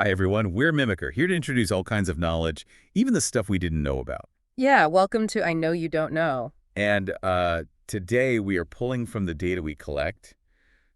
Hi, everyone. We're Mimicker, here to introduce all kinds of knowledge, even the stuff we didn't know about. Yeah, welcome to I Know You Don't Know. And today we are pulling from the data we collect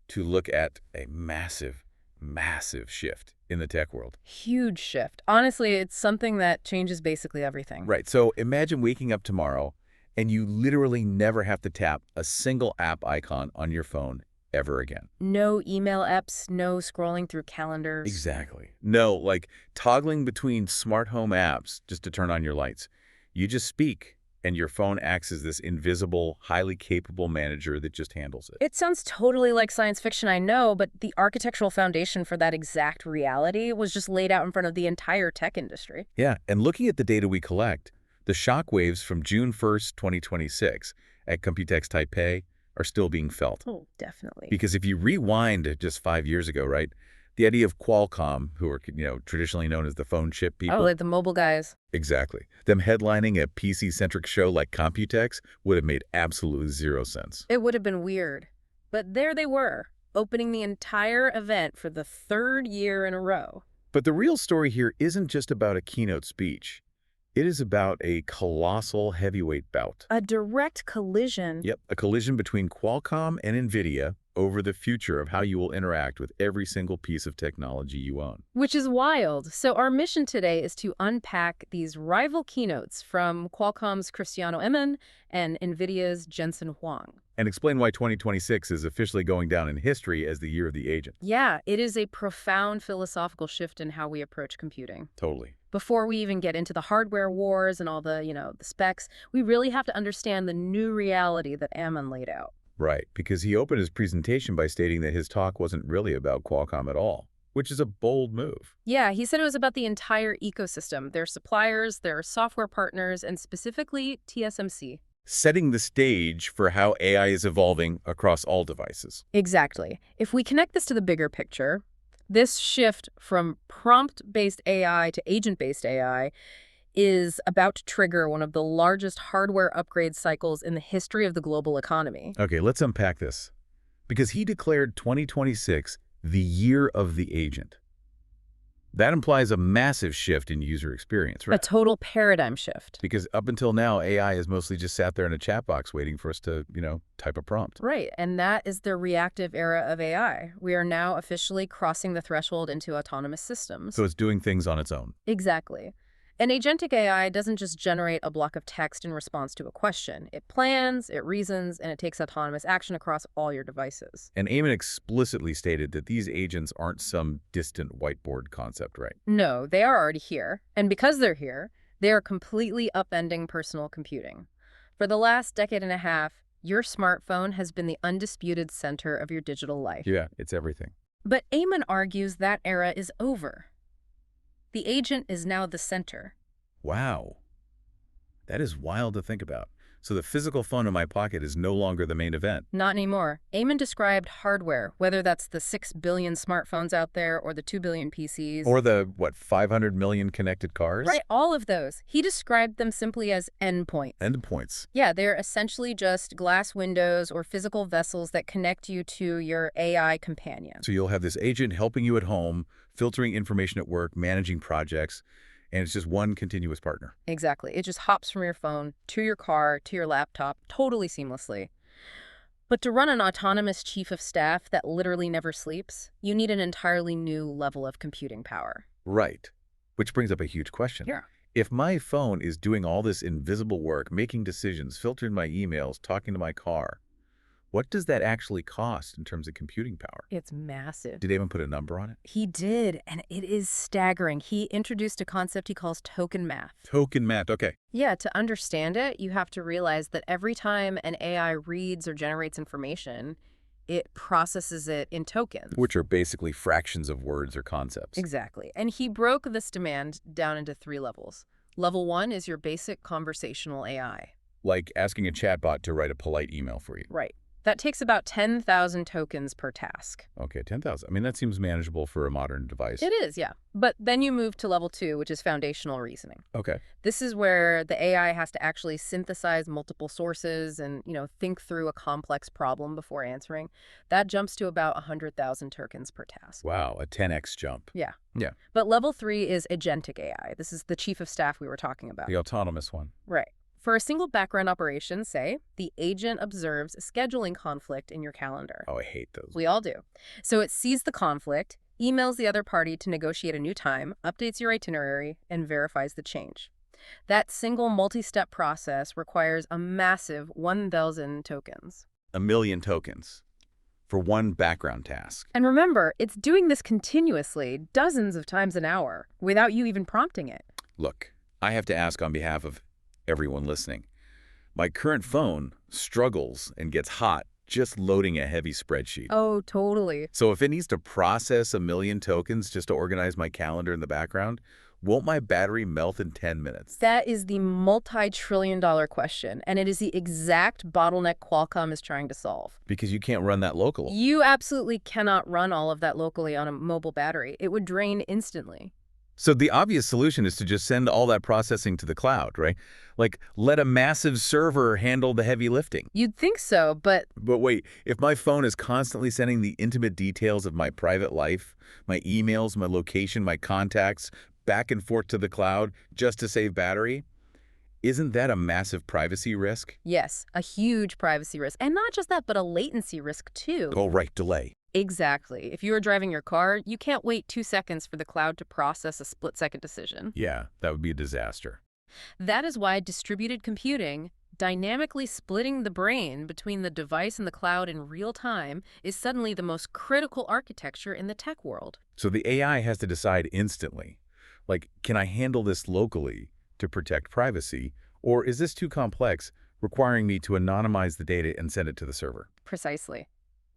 to look at a massive, massive shift in the tech world. Huge shift. Honestly, it's something that changes basically everything. Right. So imagine waking up tomorrow and you literally never have to tap a single app icon on your phone ever again. No email apps, no scrolling through calendars. Exactly. No, like toggling between smart home apps just to turn on your lights. You just speak, and your phone acts as this invisible, highly capable manager that just handles it. It sounds totally like science fiction, I know, but the architectural foundation for that exact reality was just laid out in front of the entire tech industry. Yeah, and looking at the data we collect, the shockwaves from June 1st, 2026 at COMPUTEX Taipei are still being felt. Oh, definitely. Because if you rewind just 5 years ago, right, the idea of Qualcomm, who are, traditionally known as the phone chip people. Oh, like the mobile guys. Exactly. Them headlining a PC-centric show like COMPUTEX would have made absolutely zero sense. It would have been weird. But there they were, opening the entire event for the third year in a row. But the real story here isn't just about a keynote speech. It is about a colossal heavyweight bout. A direct collision. Yep, a collision between Qualcomm and NVIDIA over the future of how you will interact with every single piece of technology you own. Which is wild. So our mission today is to unpack these rival keynotes from Qualcomm's Cristiano Amon and NVIDIA's Jensen Huang. And explain why 2026 is officially going down in history as the year of the agent. Yeah, it is a profound philosophical shift in how we approach computing. Totally. Before we even get into the hardware wars and all the, the specs, we really have to understand the new reality that Amon laid out. Right, because he opened his presentation by stating that his talk wasn't really about Qualcomm at all, which is a bold move. Yeah, he said it was about the entire ecosystem, their suppliers, their software partners, and specifically TSMC. Setting the stage for how AI is evolving across all devices. Exactly. If we connect this to the bigger picture, this shift from prompt-based AI to agent-based AI is about to trigger one of the largest hardware upgrade cycles in the history of the global economy. Okay, let's unpack this. Because he declared 2026 the year of the agent. That implies a massive shift in user experience, right? A total paradigm shift. Because up until now, AI has mostly just sat there in a chat box waiting for us to, type a prompt. Right, and that is the reactive era of AI. We are now officially crossing the threshold into autonomous systems. So it's doing things on its own. Exactly. An agentic AI doesn't just generate a block of text in response to a question. It plans, it reasons, and it takes autonomous action across all your devices. And Amon explicitly stated that these agents aren't some distant whiteboard concept, right? No, they are already here. And because they're here, they are completely upending personal computing. For the last decade and a half, your smartphone has been the undisputed center of your digital life. Yeah, it's everything. But Amon argues that era is over. The agent is now the center. Wow. That is wild to think about. So the physical phone in my pocket is no longer the main event. Not anymore. Amon described hardware, whether that's the 6 billion smartphones out there or the 2 billion PCs. Or the, 500 million connected cars? Right, all of those. He described them simply as endpoints. Endpoints. Yeah, they're essentially just glass windows or physical vessels that connect you to your AI companion. So you'll have this agent helping you at home, filtering information at work, managing projects, and it's just one continuous partner. Exactly. It just hops from your phone to your car to your laptop totally seamlessly. But to run an autonomous chief of staff that literally never sleeps, you need an entirely new level of computing power. Right. Which brings up a huge question. Yeah. If my phone is doing all this invisible work, making decisions, filtering my emails, talking to my car, what does that actually cost in terms of computing power? It's massive. Did Amon put a number on it? He did, and it is staggering. He introduced a concept he calls token math. Token math, okay. Yeah, to understand it, you have to realize that every time an AI reads or generates information, it processes it in tokens. Which are basically fractions of words or concepts. Exactly. And he broke this demand down into 3 levels. Level 1 is your basic conversational AI. Like asking a chatbot to write a polite email for you. Right. That takes about 10,000 tokens per task. Okay, 10,000. I mean, that seems manageable for a modern device. It is, yeah. But then you move to level 2, which is foundational reasoning. Okay. This is where the AI has to actually synthesize multiple sources and, think through a complex problem before answering. That jumps to about 100,000 tokens per task. Wow, a 10x jump. Yeah. Yeah. But level 3 is agentic AI. This is the chief of staff we were talking about. The autonomous one. Right. For a single background operation, say, the agent observes a scheduling conflict in your calendar. Oh, I hate those. We all do. So it sees the conflict, emails the other party to negotiate a new time, updates your itinerary, and verifies the change. That single multi-step process requires a massive 1,000 tokens. 1,000,000 tokens for one background task. And remember, it's doing this continuously, dozens of times an hour, without you even prompting it. Look, I have to ask on behalf of everyone listening. My current phone struggles and gets hot just loading a heavy spreadsheet. Oh, totally. So if it needs to process 1,000,000 tokens just to organize my calendar in the background, won't my battery melt in 10 minutes? That is the multi-trillion-dollar question, and it is the exact bottleneck Qualcomm is trying to solve. Because you can't run that locally. You absolutely cannot run all of that locally on a mobile battery. It would drain instantly. So the obvious solution is to just send all that processing to the cloud, right? Like, let a massive server handle the heavy lifting. You'd think so, but But wait, if my phone is constantly sending the intimate details of my private life, my emails, my location, my contacts, back and forth to the cloud just to save battery, isn't that a massive privacy risk? yes, a huge privacy risk. And not just that, but a latency risk too. Oh, right, delay. Exactly. If you are driving your car, you can't wait 2 seconds for the cloud to process a split-second decision. Yeah, that would be a disaster. That is why distributed computing, dynamically splitting the brain between the device and the cloud in real time, is suddenly the most critical architecture in the tech world. So the AI has to decide instantly, like, can I handle this locally to protect privacy, or is this too complex, requiring me to anonymize the data and send it to the server? Precisely.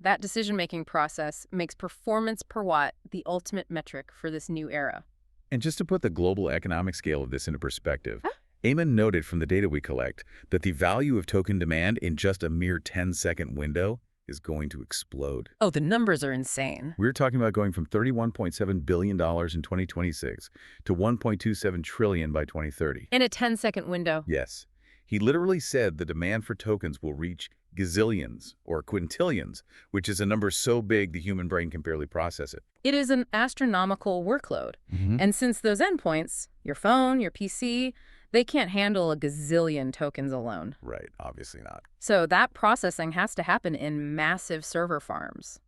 That decision-making process makes performance per watt the ultimate metric for this new era. And just to put the global economic scale of this into perspective, Huh? Amon noted from the data we collect that the value of token demand in just a mere 10-second window is going to explode. Oh, the numbers are insane. We're talking about going from $31.7 billion in 2026 to $1.27 trillion by 2030. In a 10-second window. Yes. He literally said the demand for tokens will reach gazillions or quintillions, which is a number so big the human brain can barely process it. It is an astronomical workload. And since those endpoints, your phone, your PC, they can't handle a gazillion tokens alone. Right, obviously not. So that processing has to happen in massive server farms.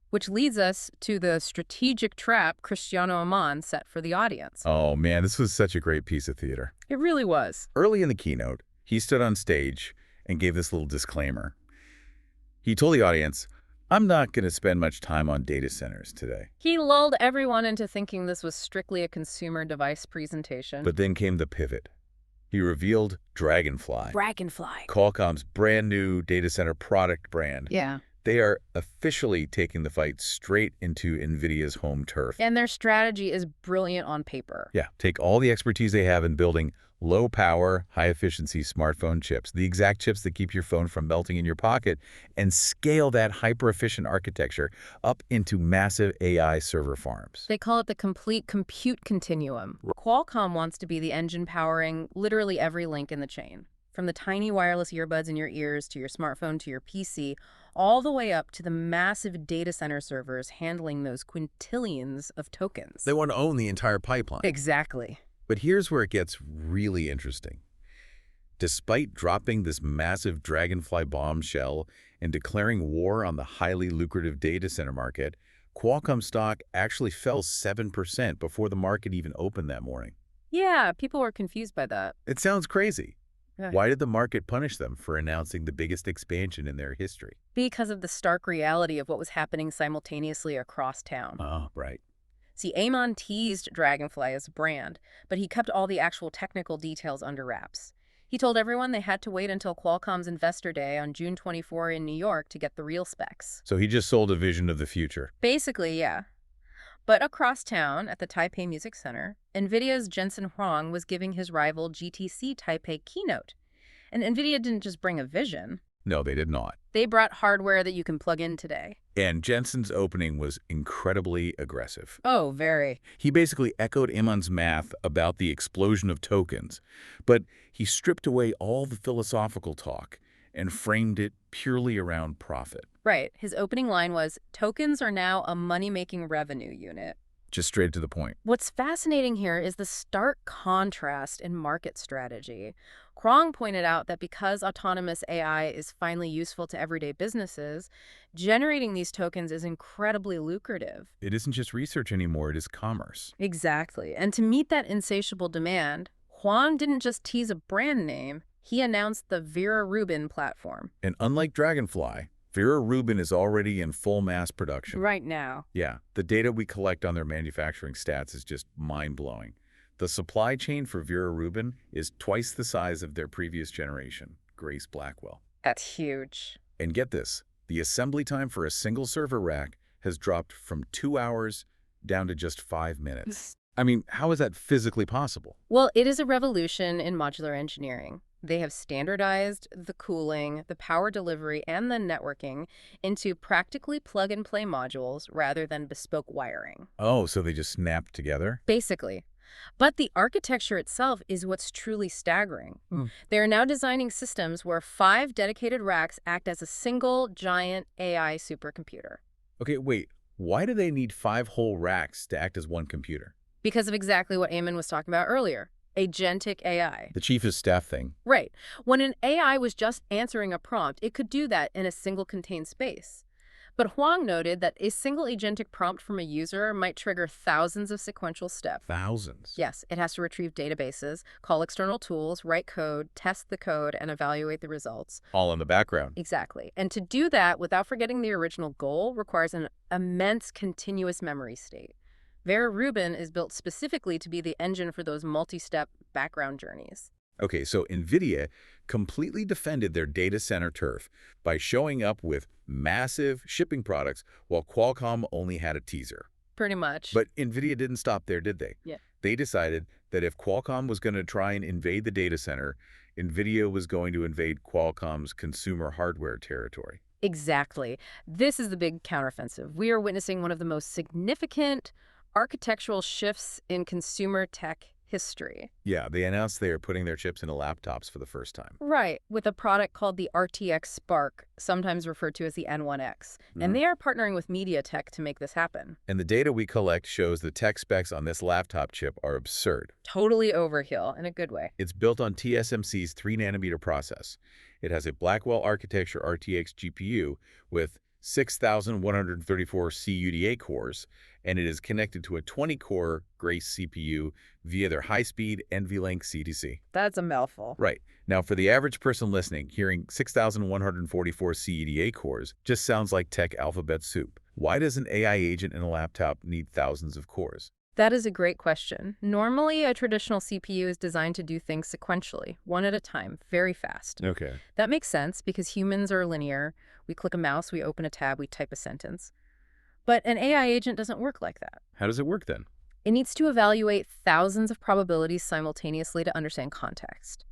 Which leads us to the strategic trap Cristiano Amon set for the audience. Oh man, this was such a great piece of theater. It really was. Early in the keynote, he stood on stage and gave this little disclaimer. He told the audience, I'm not going to spend much time on data centers today. He lulled everyone into thinking this was strictly a consumer device presentation. But then came the pivot. He revealed Dragonfly, Dragonfly. Qualcomm's brand new data center product brand. Yeah. They are officially taking the fight straight into NVIDIA's home turf. And their strategy is brilliant on paper. Yeah, take all the expertise they have in building low-power, high-efficiency smartphone chips, the exact chips that keep your phone from melting in your pocket, and scale that hyper-efficient architecture up into massive AI server farms. They call it the complete compute continuum. Qualcomm wants to be the engine powering literally every link in the chain. From the tiny wireless earbuds in your ears to your smartphone to your PC, all the way up to the massive data center servers handling those quintillions of tokens. They want to own the entire pipeline. Exactly. But here's where it gets really interesting. Despite dropping this massive Dragonfly bombshell and declaring war on the highly lucrative data center market, Qualcomm stock actually fell 7% before the market even opened that morning. Yeah, people were confused by that. It sounds crazy. Yeah. Why did the market punish them for announcing the biggest expansion in their history? Because of the stark reality of what was happening simultaneously across town. Oh, right. See, Amon teased Dragonfly as a brand, but he kept all the actual technical details under wraps. He told everyone they had to wait until Qualcomm's Investor Day on June 24 in New York to get the real specs. So he just sold a vision of the future. Basically, yeah. But across town at the Taipei Music Center, NVIDIA's Jensen Huang was giving his rival GTC Taipei keynote. And NVIDIA didn't just bring a vision. No, they did not. They brought hardware that you can plug in today. And Jensen's opening was incredibly aggressive. Oh, very. He basically echoed Iman's math about the explosion of tokens, but he stripped away all the philosophical talk and framed it purely around profit. Right. His opening line was, tokens are now a money-making revenue unit. Just straight to the point. What's fascinating here is the stark contrast in market strategy. Huang pointed out that because autonomous AI is finally useful to everyday businesses, generating these tokens is incredibly lucrative. It isn't just research anymore, it is commerce. Exactly. And to meet that insatiable demand, Huang didn't just tease a brand name, he announced the Vera Rubin platform. And unlike Dragonfly, Vera Rubin is already in full mass production. Right now. Yeah, the data we collect on their manufacturing stats is just mind-blowing. The supply chain for Vera Rubin is twice the size of their previous generation, Grace Blackwell. That's huge. And get this, the assembly time for a single server rack has dropped from 2 hours down to just 5 minutes. I mean, how is that physically possible? Well, it is a revolution in modular engineering. They have standardized the cooling, the power delivery, and the networking into practically plug-and-play modules rather than bespoke wiring. Oh, so they just snapped together? Basically. But the architecture itself is what's truly staggering. They are now designing systems where 5 dedicated racks act as a single giant AI supercomputer. Okay, wait. Why do they need 5 whole racks to act as one computer? Because of exactly what Amon was talking about earlier. Agentic AI. The chief of staff thing. Right. When an AI was just answering a prompt, it could do that in a single contained space. But Huang noted that a single agentic prompt from a user might trigger thousands of sequential steps. Thousands? Yes, it has to retrieve databases, call external tools, write code, test the code, and evaluate the results. All in the background. Exactly. And to do that without forgetting the original goal requires an immense continuous memory state. Vera Rubin is built specifically to be the engine for those multi-step background journeys. Okay, so NVIDIA completely defended their data center turf by showing up with massive shipping products while Qualcomm only had a teaser. Pretty much. But NVIDIA didn't stop there, did they? Yeah. They decided that if Qualcomm was going to try and invade the data center, NVIDIA was going to invade Qualcomm's consumer hardware territory. Exactly. This is the big counteroffensive. We are witnessing one of the most significant architectural shifts in consumer tech history. Yeah, they announced they are putting their chips into laptops for the first time. Right, with a product called the RTX Spark, sometimes referred to as the N1X. And they are partnering with MediaTek to make this happen. And the data we collect shows the tech specs on this laptop chip are absurd. Totally overkill, in a good way. It's built on TSMC's 3-nanometer process. It has a Blackwell architecture RTX GPU with 6,134 CUDA cores, and it is connected to a 20-core Grace CPU via their high-speed NVLink CDC. That's a mouthful. Right. Now, for the average person listening, hearing 6,144 CUDA cores just sounds like tech alphabet soup. Why does an AI agent in a laptop need thousands of cores? That is a great question. Normally, a traditional CPU is designed to do things sequentially, one at a time, very fast. Okay. That makes sense because humans are linear. We click a mouse, we open a tab, we type a sentence. But an AI agent doesn't work like that. How does it work then? It needs to evaluate thousands of probabilities simultaneously to understand context.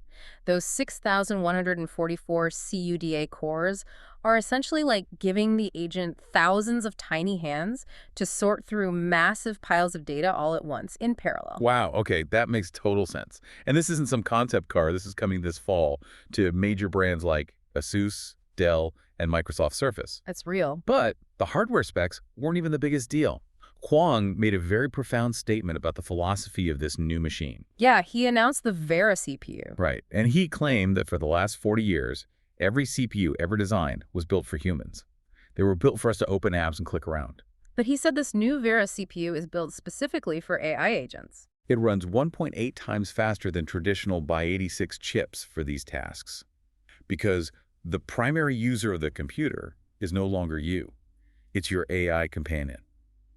Those 6,144 CUDA cores are essentially like giving the agent thousands of tiny hands to sort through massive piles of data all at once in parallel. Wow, okay, that makes total sense. And this isn't some concept car. This is coming this fall to major brands like Asus, Dell, and Microsoft Surface. That's real. But the hardware specs weren't even the biggest deal. Huang made a very profound statement about the philosophy of this new machine. Yeah, he announced the Vera CPU. Right, and he claimed that for the last 40 years, every CPU ever designed was built for humans. They were built for us to open apps and click around. But he said this new Vera CPU is built specifically for AI agents. It runs 1.8 times faster than traditional x86 chips for these tasks. Because the primary user of the computer is no longer you. It's your AI companion.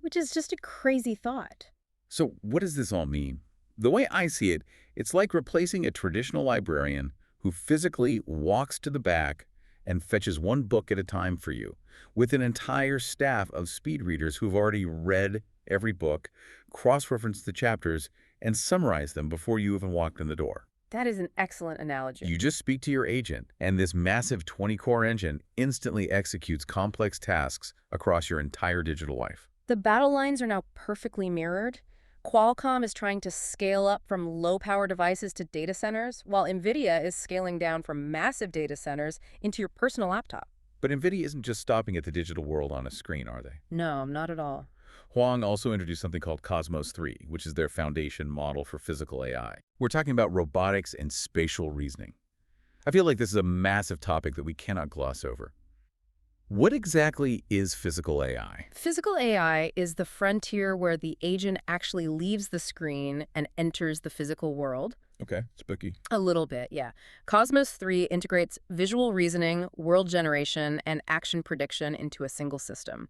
Which is just a crazy thought. So what does this all mean? The way I see it, it's like replacing a traditional librarian who physically walks to the back and fetches one book at a time for you, with an entire staff of speed readers who've already read every book, cross-referenced the chapters, and summarized them before you even walked in the door. That is an excellent analogy. You just speak to your agent, and this massive 20-core engine instantly executes complex tasks across your entire digital life. The battle lines are now perfectly mirrored. Qualcomm is trying to scale up from low-power devices to data centers, while NVIDIA is scaling down from massive data centers into your personal laptop. But NVIDIA isn't just stopping at the digital world on a screen, are they? No, not at all. Huang also introduced something called Cosmos 3, which is their foundation model for physical AI. We're talking about robotics and spatial reasoning. I feel like this is a massive topic that we cannot gloss over. What exactly is physical AI? Physical AI is the frontier where the agent actually leaves the screen and enters the physical world. Okay, spooky. A little bit, yeah. Cosmos 3 integrates visual reasoning, world generation, and action prediction into a single system.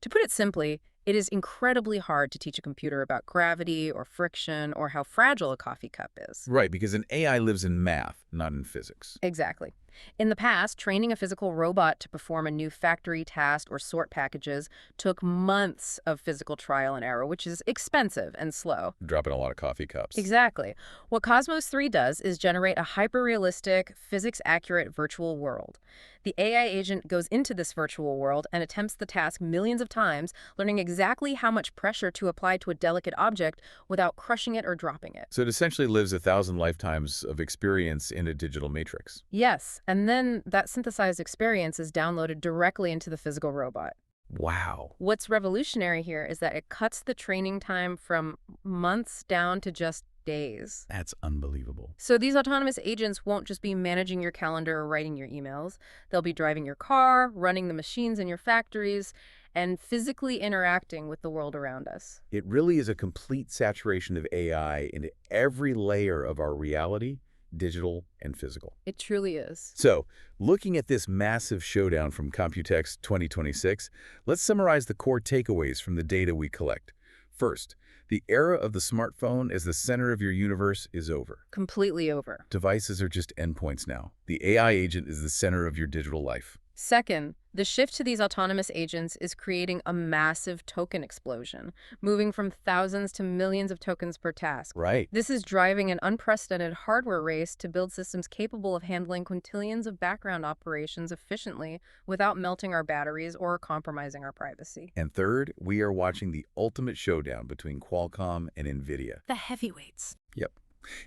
To put it simply, it is incredibly hard to teach a computer about gravity or friction or how fragile a coffee cup is. Right, because an AI lives in math, not in physics. Exactly. In the past, training a physical robot to perform a new factory task or sort packages took months of physical trial and error, which is expensive and slow. Dropping a lot of coffee cups. Exactly. What Cosmos 3 does is generate a hyper-realistic, physics-accurate virtual world. The AI agent goes into this virtual world and attempts the task millions of times, learning exactly how much pressure to apply to a delicate object without crushing it or dropping it. So it essentially lives 1,000 lifetimes of experience in a digital matrix. Yes, and then that synthesized experience is downloaded directly into the physical robot. Wow. What's revolutionary here is that it cuts the training time from months down to just days. That's unbelievable. So these autonomous agents won't just be managing your calendar or writing your emails. They'll be driving your car, running the machines in your factories, and physically interacting with the world around us. It really is a complete saturation of AI into every layer of our reality, digital and physical. It truly is. So, looking at this massive showdown from COMPUTEX 2026, let's summarize the core takeaways from the data we collect. First, the era of the smartphone as the center of your universe is over. Completely over. Devices are just endpoints now. The AI agent is the center of your digital life. Second, the shift to these autonomous agents is creating a massive token explosion, moving from thousands to millions of tokens per task. Right. This is driving an unprecedented hardware race to build systems capable of handling quintillions of background operations efficiently without melting our batteries or compromising our privacy. And third, we are watching the ultimate showdown between Qualcomm and NVIDIA. The heavyweights. Yep.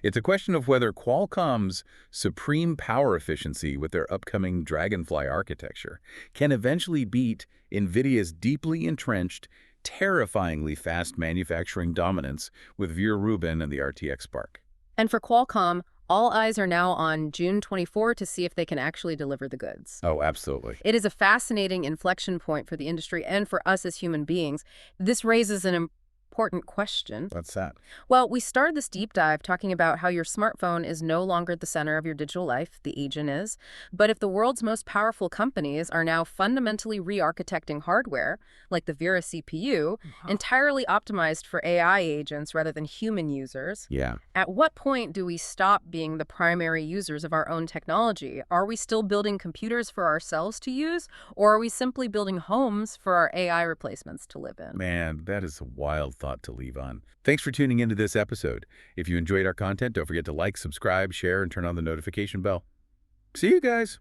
It's a question of whether Qualcomm's supreme power efficiency with their upcoming Dragonfly architecture can eventually beat NVIDIA's deeply entrenched, terrifyingly fast manufacturing dominance with Vera Rubin and the RTX Spark. And for Qualcomm, all eyes are now on June 24 to see if they can actually deliver the goods. Oh, absolutely. It is a fascinating inflection point for the industry and for us as human beings. This raises an important question. What's that? Well, we started this deep dive talking about how your smartphone is no longer the center of your digital life, the agent is. But if the world's most powerful companies are now fundamentally re-architecting hardware, like the Vera CPU, entirely optimized for AI agents rather than human users, Yeah. at what point do we stop being the primary users of our own technology? Are we still building computers for ourselves to use, or are we simply building homes for our AI replacements to live in? Man, that is a wild thought to leave on. Thanks for tuning into this episode. If you enjoyed our content, don't forget to like, subscribe, share, and turn on the notification bell. See you guys.